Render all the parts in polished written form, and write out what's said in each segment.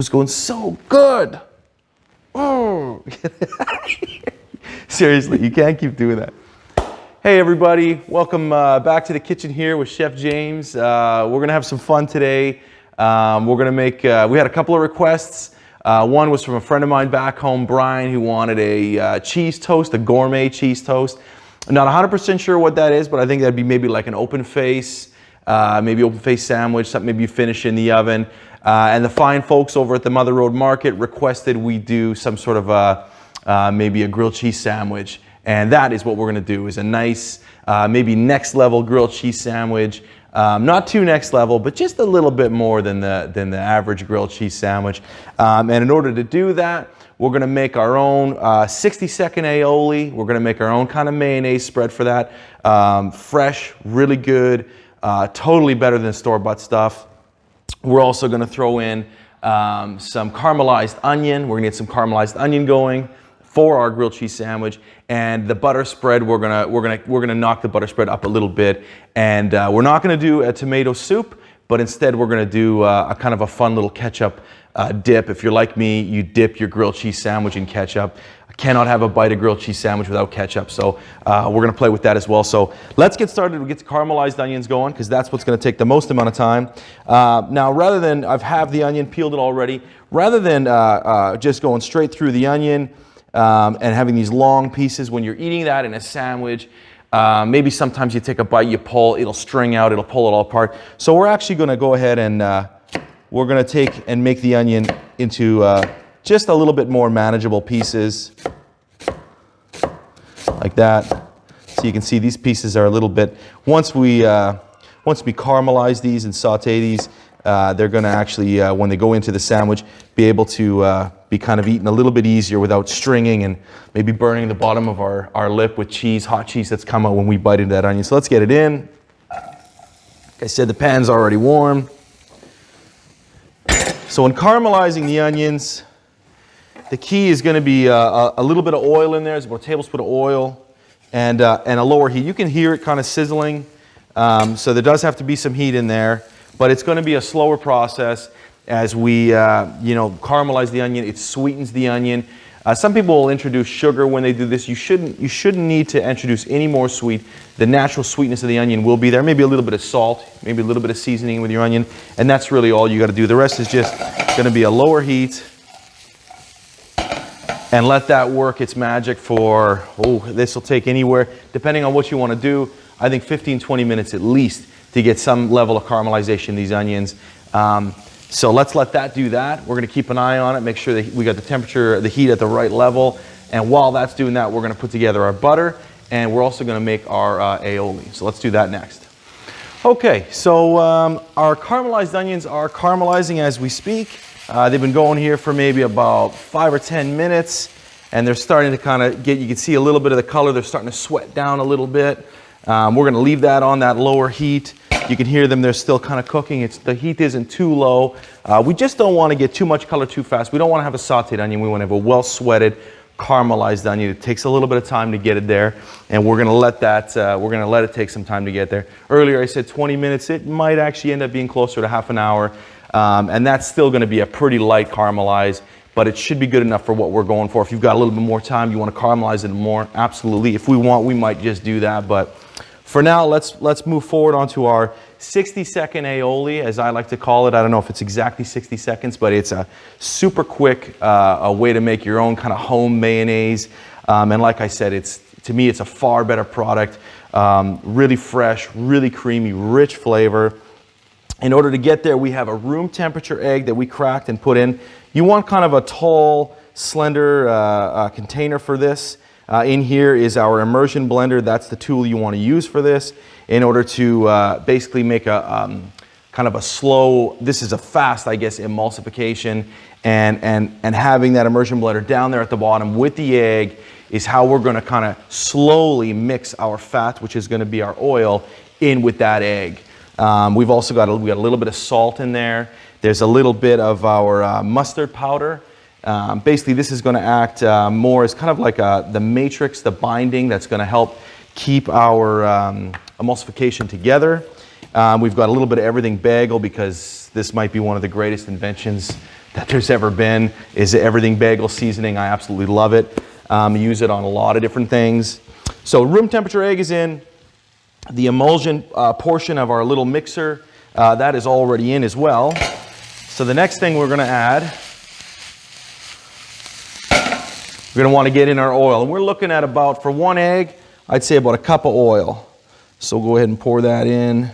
It's going so good. Oh. Seriously, you can't keep doing that. Hey everybody, welcome back to the kitchen here with Chef James. We're gonna have some fun today. We're gonna make, we had a couple of requests. One was from a friend of mine back home, Brian, who wanted a cheese toast, a gourmet cheese toast. I'm not 100% sure what that is, but I think that'd be maybe like an open face, maybe open face sandwich, something maybe you finish in the oven. And the fine folks over at the Mother Road Market requested we do some sort of maybe a grilled cheese sandwich. And that is what we're gonna do, is a nice, maybe next level grilled cheese sandwich. Not too next level, but just a little bit more than the average grilled cheese sandwich. And in order to do that, we're gonna make our own 60-second aioli. We're gonna make our own kind of mayonnaise spread for that. Fresh, really good, totally better than store-bought stuff. We're also gonna throw in some caramelized onion. We're gonna get some caramelized onion going for our grilled cheese sandwich. And the butter spread, we're gonna knock the butter spread up a little bit. And we're not gonna do a tomato soup, but instead we're gonna do a kind of a fun little ketchup dip. If you're like me, you dip your grilled cheese sandwich in ketchup. I cannot have a bite of grilled cheese sandwich without ketchup, so we're gonna play with that as well. So let's get started. We'll get the caramelized onions going, because that's what's gonna take the most amount of time. Now, rather than, have the onion peeled it already, rather than just going straight through the onion and having these long pieces, when you're eating that in a sandwich, maybe sometimes you take a bite, you pull, it'll string out, it'll pull it all apart. So we're actually gonna go ahead and we're gonna take and make the onion into just a little bit more manageable pieces, like that. So you can see these pieces are a little bit, once we caramelize these and saute these, they're gonna actually, when they go into the sandwich, be able to be kind of eaten a little bit easier without stringing and maybe burning the bottom of our lip with cheese, hot cheese that's come out when we bite into that onion. So let's get it in. Like I said, the pan's already warm. So when caramelizing the onions, the key is going to be a little bit of oil in there. There's about a tablespoon of oil and a lower heat. You can hear it kind of sizzling, so there does have to be some heat in there, but it's going to be a slower process as we caramelize the onion. It sweetens the onion. Some people will introduce sugar when they do this. You shouldn't need to introduce any more sweet. The natural sweetness of the onion will be there. Maybe a little bit of salt, maybe a little bit of seasoning with your onion, and that's really all you got to do. The rest is just going to be a lower heat. And let that work its magic for, this will take anywhere, depending on what you want to do, I think 15-20 minutes at least to get some level of caramelization in these onions. So let's let that do that. We're going to keep an eye on it, make sure that we got the temperature, the heat at the right level. And while that's doing that, we're going to put together our butter, and we're also going to make our aioli. So let's do that next. Okay, so our caramelized onions are caramelizing as we speak. They've been going here for maybe about 5 or 10 minutes, and they're starting to kind of get, you can see a little bit of the color, they're starting to sweat down a little bit. We're going to leave that on that lower heat. You can hear them, they're still kind of cooking. The heat isn't too low. We just don't want to get too much color too fast. We don't want to have a sauteed onion. We want to have a well-sweated, caramelized onion. It takes a little bit of time to get it there, and we're going to let that, we're going to let it take some time to get there. Earlier I said 20 minutes. It might actually end up being closer to half an hour. And that's still going to be a pretty light caramelize, but it should be good enough for what we're going for. If you've got a little bit more time, you want to caramelize it more, absolutely. If we want, we might just do that. But for now, let's move forward onto our 60-second aioli, as I like to call it. I don't know if it's exactly 60 seconds, but it's a super quick a way to make your own kind of home mayonnaise. And like I said, to me, it's a far better product. Really fresh, really creamy, rich flavor. In order to get there, we have a room temperature egg that we cracked and put in. You want kind of a tall, slender container for this. In here is our immersion blender. That's the tool you want to use for this in order to basically make a kind of a slow, this is a fast, I guess, emulsification. And having that immersion blender down there at the bottom with the egg is how we're going to kind of slowly mix our fat, which is going to be our oil, in with that egg. We've also got a little bit of salt in there. There's a little bit of our mustard powder. Basically, this is going to act more as kind of like the matrix, the binding that's going to help keep our emulsification together. We've got a little bit of everything bagel because this might be one of the greatest inventions that there's ever been is everything bagel seasoning. I absolutely love it. Use it on a lot of different things. So room temperature egg is in. The emulsion portion of our little mixer, that is already in as well. So the next thing we're going to add, we're going to want to get in our oil. And we're looking at about, for one egg, I'd say about a cup of oil. So we'll go ahead and pour that in.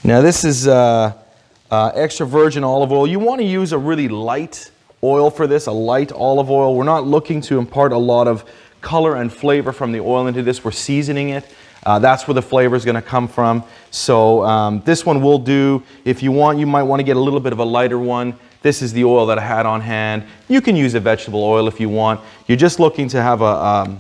Now this is extra virgin olive oil. You want to use a really light oil for this, a light olive oil. We're not looking to impart a lot of color and flavor from the oil into this. We're seasoning it. That's where the flavor is going to come from. So this one will do. If you want, you might want to get a little bit of a lighter one. This is the oil that I had on hand. You can use a vegetable oil if you want. You're just looking to have a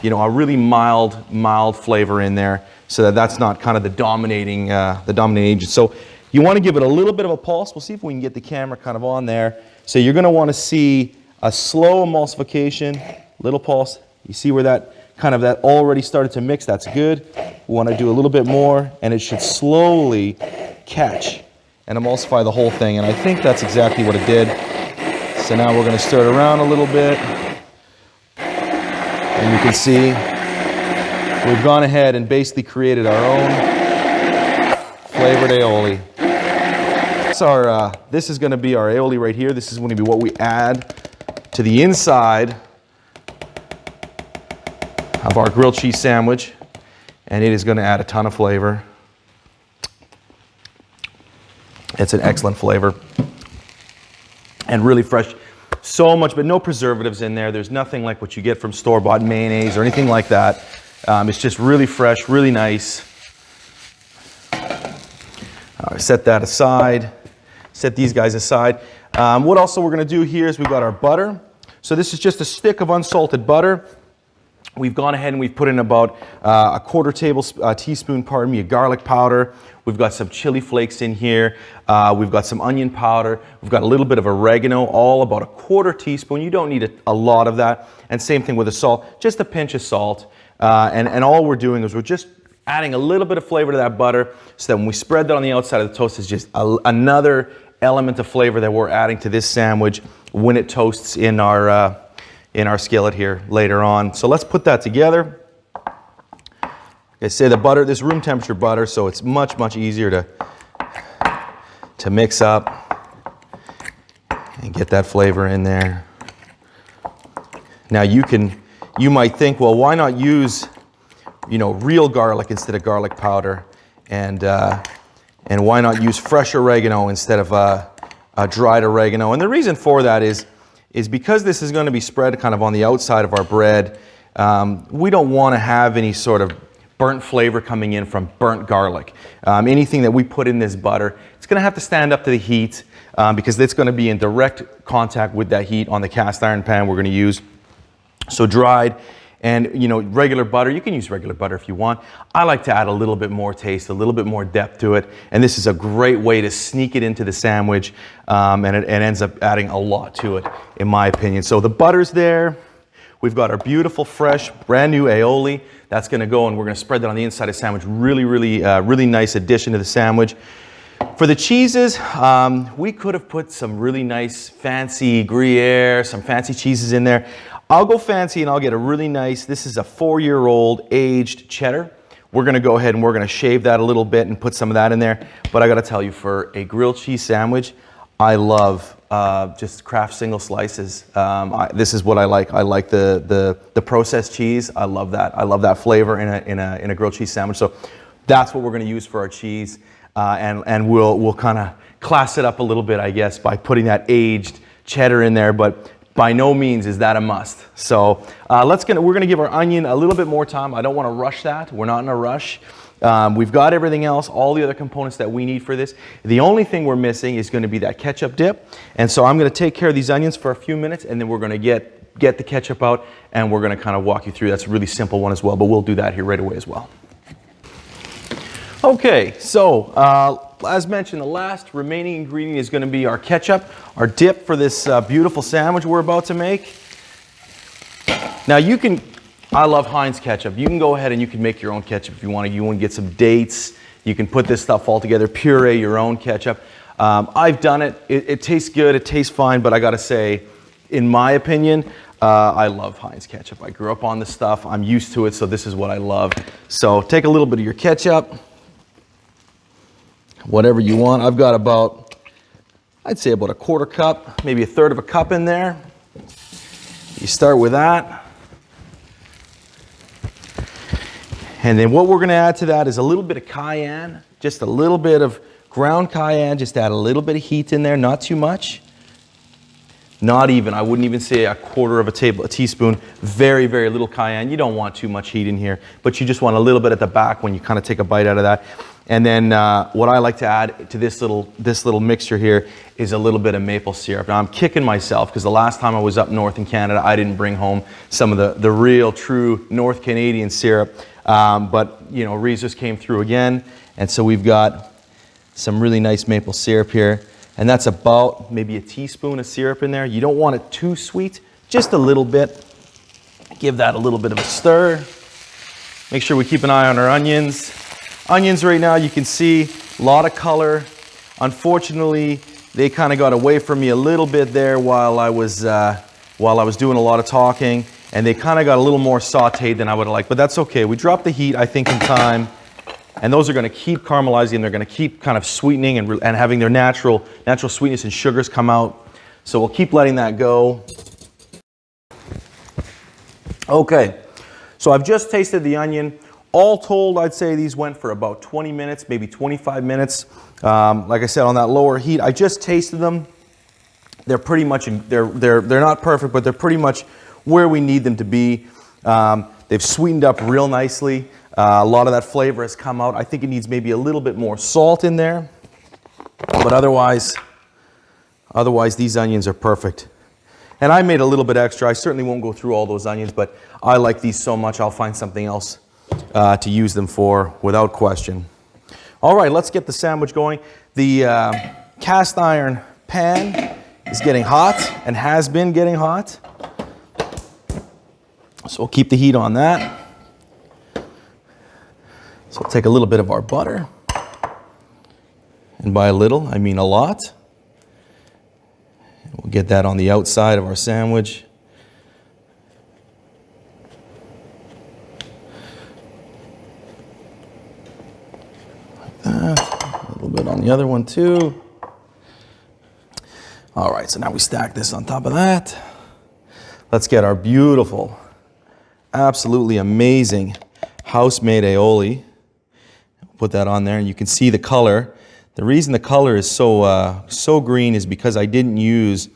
really mild flavor in there, so that that's not kind of the dominating agent. So you want to give it a little bit of a pulse. We'll see if we can get the camera kind of on there. So you're going to want to see a slow emulsification, little pulse. You see where that already started to mix. That's good. We want to do a little bit more, and it should slowly catch and emulsify the whole thing. And I think that's exactly what it did. So now we're going to stir it around a little bit. And you can see we've gone ahead and basically created our own flavored aioli. This is going to be our aioli right here. This is going to be what we add to the inside of our grilled cheese sandwich. And it is going to add a ton of flavor. It's an excellent flavor and really fresh. So much, but no preservatives in there. There's nothing like what you get from store-bought mayonnaise or anything like that. It's just really fresh, really nice. Set that aside. Set these guys aside. What also we're going to do here is we've got our butter. So this is just a stick of unsalted butter. We've gone ahead and we've put in about a quarter teaspoon, of garlic powder. We've got some chili flakes in here. We've got some onion powder. We've got a little bit of oregano, all about a quarter teaspoon. You don't need a lot of that. And same thing with the salt, just a pinch of salt. And all we're doing is we're just adding a little bit of flavor to that butter, so that when we spread that on the outside of the toast, it's just another element of flavor that we're adding to this sandwich when it toasts in our skillet here later on. So let's put that together. Like I say, the butter, this room temperature butter, so it's much easier to mix up and get that flavor in there. Now you might think, well, why not use, real garlic instead of garlic powder, and why not use fresh oregano instead of dried oregano? And the reason for that is because this is going to be spread kind of on the outside of our bread. We don't want to have any sort of burnt flavor coming in from burnt garlic. Anything that we put in this butter, it's going to have to stand up to the heat because it's going to be in direct contact with that heat on the cast iron pan we're going to use. So dried and regular butter, you can use regular butter if you want. I like to add a little bit more taste, a little bit more depth to it, and this is a great way to sneak it into the sandwich, and it ends up adding a lot to it, in my opinion. So the butter's there. We've got our beautiful, fresh, brand new aioli. That's going to go, and we're going to spread that on the inside of the sandwich. Really nice addition to the sandwich. For the cheeses, we could have put some really nice, fancy Gruyere, some fancy cheeses in there. I'll go fancy and I'll get a really nice, this is a 4-year-old aged cheddar. We're going to go ahead and we're going to shave that a little bit and put some of that in there. But I got to tell you, for a grilled cheese sandwich, I love just Kraft single slices. This is what I like. I like the processed cheese. I love that. I love that flavor in a grilled cheese sandwich. So that's what we're going to use for our cheese, and we'll kind of class it up a little bit, I guess, by putting that aged cheddar in there. But by no means is that a must. So we're going to give our onion a little bit more time. I don't want to rush that. We're not in a rush. We've got everything else, all the other components that we need for this. The only thing we're missing is going to be that ketchup dip. And so I'm going to take care of these onions for a few minutes, and then we're going to get the ketchup out, and we're going to kind of walk you through. That's a really simple one as well, but we'll do that here right away as well. Okay, so as mentioned, the last remaining ingredient is going to be our ketchup, our dip for this beautiful sandwich we're about to make. Now I love Heinz ketchup. You can go ahead and you can make your own ketchup if you want to. You want to get some dates. You can put this stuff all together, puree your own ketchup. I've done it. It tastes good. It tastes fine. But I got to say, in my opinion, I love Heinz ketchup. I grew up on this stuff. I'm used to it, so this is what I love. So take a little bit of your ketchup, whatever you want. I've got about, I'd say about a quarter cup, maybe a third of a cup in there. You start with that. And then what we're going to add to that is a little bit of cayenne, just a little bit of ground cayenne. Just add a little bit of heat in there, not too much. Not even, I wouldn't even say a quarter of a teaspoon. Very, very little cayenne. You don't want too much heat in here, but you just want a little bit at the back when you kind of take a bite out of that. And then what I like to add to this little mixture here is a little bit of maple syrup. Now I'm kicking myself because the last time I was up north in Canada, I didn't bring home some of the real, true North Canadian syrup. But you know, Reese's came through again, and so we've got some really nice maple syrup here. And that's about maybe a teaspoon of syrup in there. You don't want it too sweet, just a little bit. Give that a little bit of a stir. Make sure we keep an eye on our onions. Onions right now, you can see a lot of color. Unfortunately, they kind of got away from me a little bit there while I was doing a lot of talking, and they kind of got a little more sauteed than I would have liked, but that's okay. We dropped the heat, I think, in time. And those are going to keep caramelizing. They're going to keep kind of sweetening and having their natural sweetness and sugars come out. So we'll keep letting that go. Okay, so I've just tasted the onion. All told, I'd say these went for about 20 minutes, maybe 25 minutes. Like I said, on that lower heat, I just tasted them. They're pretty much, they're not perfect, but they're pretty much where we need them to be. They've sweetened up real nicely. A lot of that flavor has come out. I think it needs maybe a little bit more salt in there, but otherwise these onions are perfect. And I made a little bit extra. I certainly won't go through all those onions, but I like these so much I'll find something else to use them for without question. All right, let's get the sandwich going. The cast iron pan is getting hot and has been getting hot. So we'll keep the heat on that. So we'll take a little bit of our butter, and by a little, I mean a lot. We'll get that on the outside of our sandwich. Like that. A little bit on the other one too. All right, so now we stack this on top of that. Let's get our beautiful, absolutely amazing house-made aioli. Put that on there, and you can see the color. The reason the color is so green is because I didn't use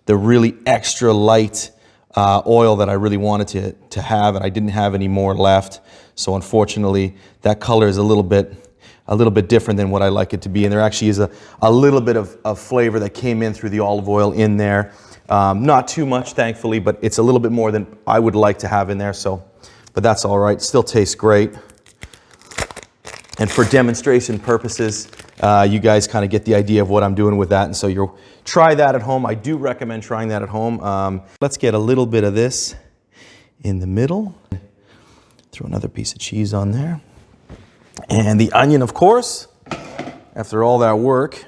the really extra light oil that I really wanted to have, and I didn't have any more left. So unfortunately, that color is a little bit different than what I like it to be. And there actually is a little bit of flavor that came in through the olive oil in there. Not too much, thankfully, but it's a little bit more than I would like to have in there. So, but that's all right. Still tastes great. And for demonstration purposes, you guys kind of get the idea of what I'm doing with that. And so you'll try that at home. I do recommend trying that at home. Let's get a little bit of this in the middle. Throw another piece of cheese on there. And the onion, of course. After all that work,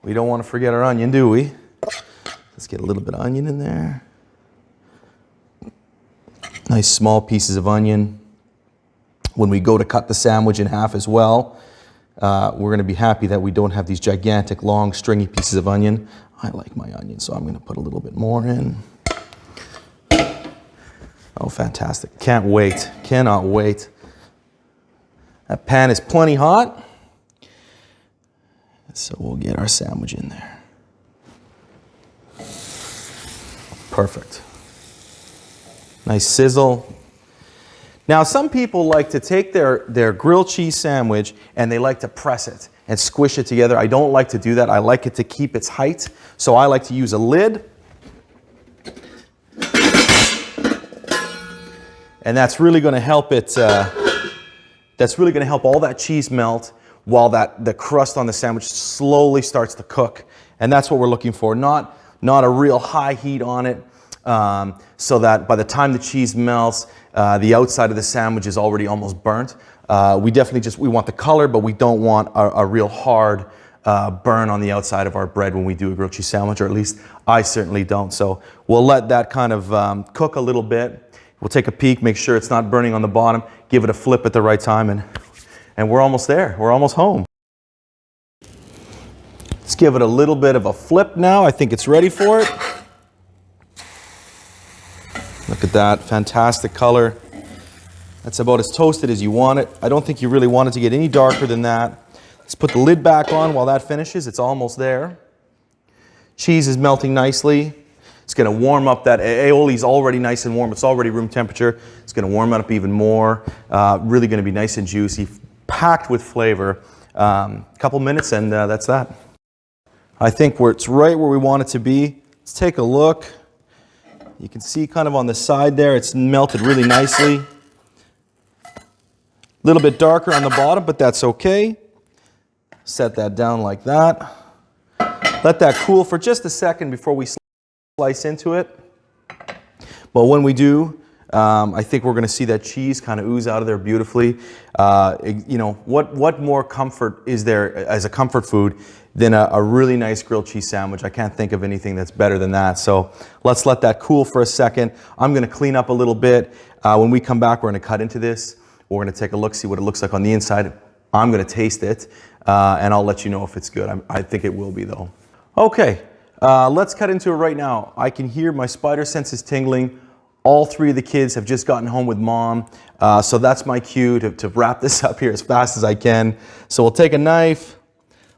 we don't want to forget our onion, do we? Let's get a little bit of onion in there. Nice small pieces of onion. When we go to cut the sandwich in half as well, we're going to be happy that we don't have these gigantic, long, stringy pieces of onion. I like my onion, so I'm going to put a little bit more in. Oh, fantastic. Can't wait. Cannot wait. That pan is plenty hot. So we'll get our sandwich in there. Perfect. Nice sizzle. Now, some people like to take their grilled cheese sandwich and they like to press it and squish it together. I don't like to do that. I like it to keep its height. So I like to use a lid. And that's really going to help it, that's really going to help all that cheese melt while the crust on the sandwich slowly starts to cook. And that's what we're looking for. Not a real high heat on it, so that by the time the cheese melts, the outside of the sandwich is already almost burnt. We definitely we want the color, but we don't want a real hard burn on the outside of our bread when we do a grilled cheese sandwich, or at least I certainly don't. So we'll let that kind of cook a little bit. We'll take a peek, make sure it's not burning on the bottom, give it a flip at the right time, and we're almost there. We're almost home. Let's give it a little bit of a flip now. I think it's ready for it. Look at that, fantastic color. That's about as toasted as you want it. I don't think you really want it to get any darker than that. Let's put the lid back on while that finishes. It's almost there. Cheese is melting nicely. It's gonna warm up that aioli is already nice and warm. It's already room temperature. It's gonna warm it up even more. Really gonna be nice and juicy, packed with flavor. Couple minutes and that's that. I think it's right where we want it to be. Let's take a look. You can see kind of on the side there, it's melted really nicely. A little bit darker on the bottom, but that's okay. Set that down like that. Let that cool for just a second before we slice into it. But when we do, I think we're going to see that cheese kind of ooze out of there beautifully. You know, what more comfort is there as a comfort food than a really nice grilled cheese sandwich? I can't think of anything that's better than that. So let's let that cool for a second. I'm going to clean up a little bit. When we come back, we're going to cut into this. We're going to take a look, see what it looks like on the inside. I'm going to taste it, and I'll let you know if it's good. I think it will be, though. Okay, let's cut into it right now. I can hear my spider senses tingling. All three of the kids have just gotten home with mom, so that's my cue to wrap this up here as fast as I can. So we'll take a knife.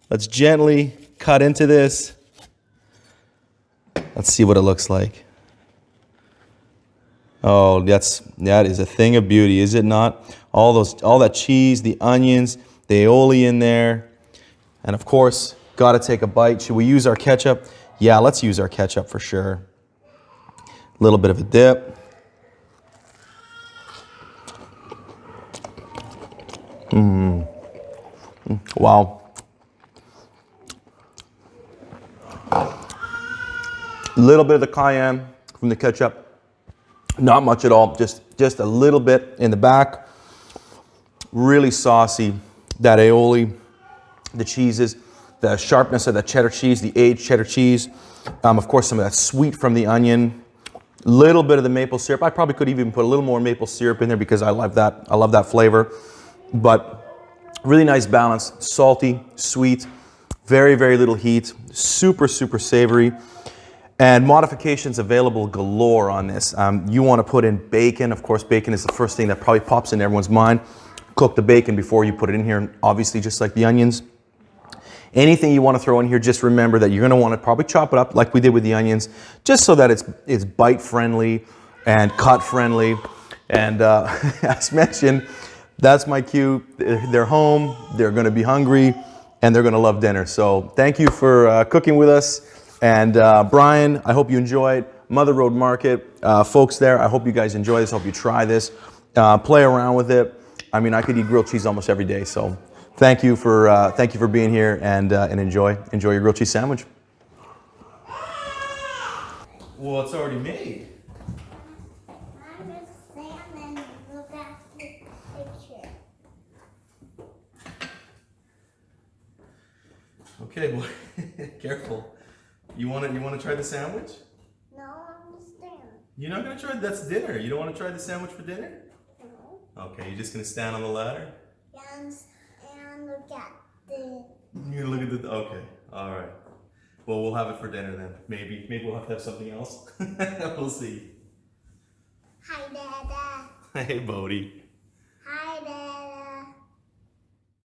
Let's gently cut into this. Let's see what it looks like. Oh, that is a thing of beauty, is it not? All that cheese, the onions, the aioli in there, and of course, got to take a bite. Should we use our ketchup? Yeah, let's use our ketchup for sure. A little bit of a dip. Wow. A little bit of the cayenne from the ketchup. Not much at all, just a little bit in the back. Really saucy. That aioli, the cheeses, the sharpness of the cheddar cheese, the aged cheddar cheese. Of course, some of that sweet from the onion. Little bit of the maple syrup. I probably could even put a little more maple syrup in there because I love that flavor. But really nice balance. Salty, sweet, very, very little heat. Super, super savory. And modifications available galore on this. You want to put in bacon. Of course, bacon is the first thing that probably pops into everyone's mind. Cook the bacon before you put it in here, obviously just like the onions. Anything you want to throw in here, just remember that you're going to want to probably chop it up like we did with the onions, just so that it's bite friendly and cut friendly. And as mentioned, that's my cue. They're home, they're going to be hungry, and they're going to love dinner. So thank you for cooking with us. And Brian, I hope you enjoyed Mother Road Market. Folks there, I hope you guys enjoy this. I hope you try this. Play around with it. I mean, I could eat grilled cheese almost every day. So thank you for being here and enjoy your grilled cheese sandwich. Well, it's already made. I'm just salmon. Look at the picture. Okay, well, careful. You want to try the sandwich? No, I'm just there. You're not gonna try. That's dinner. You don't want to try the sandwich for dinner? No. Okay, you're just gonna stand on the ladder. And look at the. You're gonna look at the. Okay, all right. Well, we'll have it for dinner then. Maybe we'll have to have something else. We'll see. Hi, Dada. Hey, Bodie.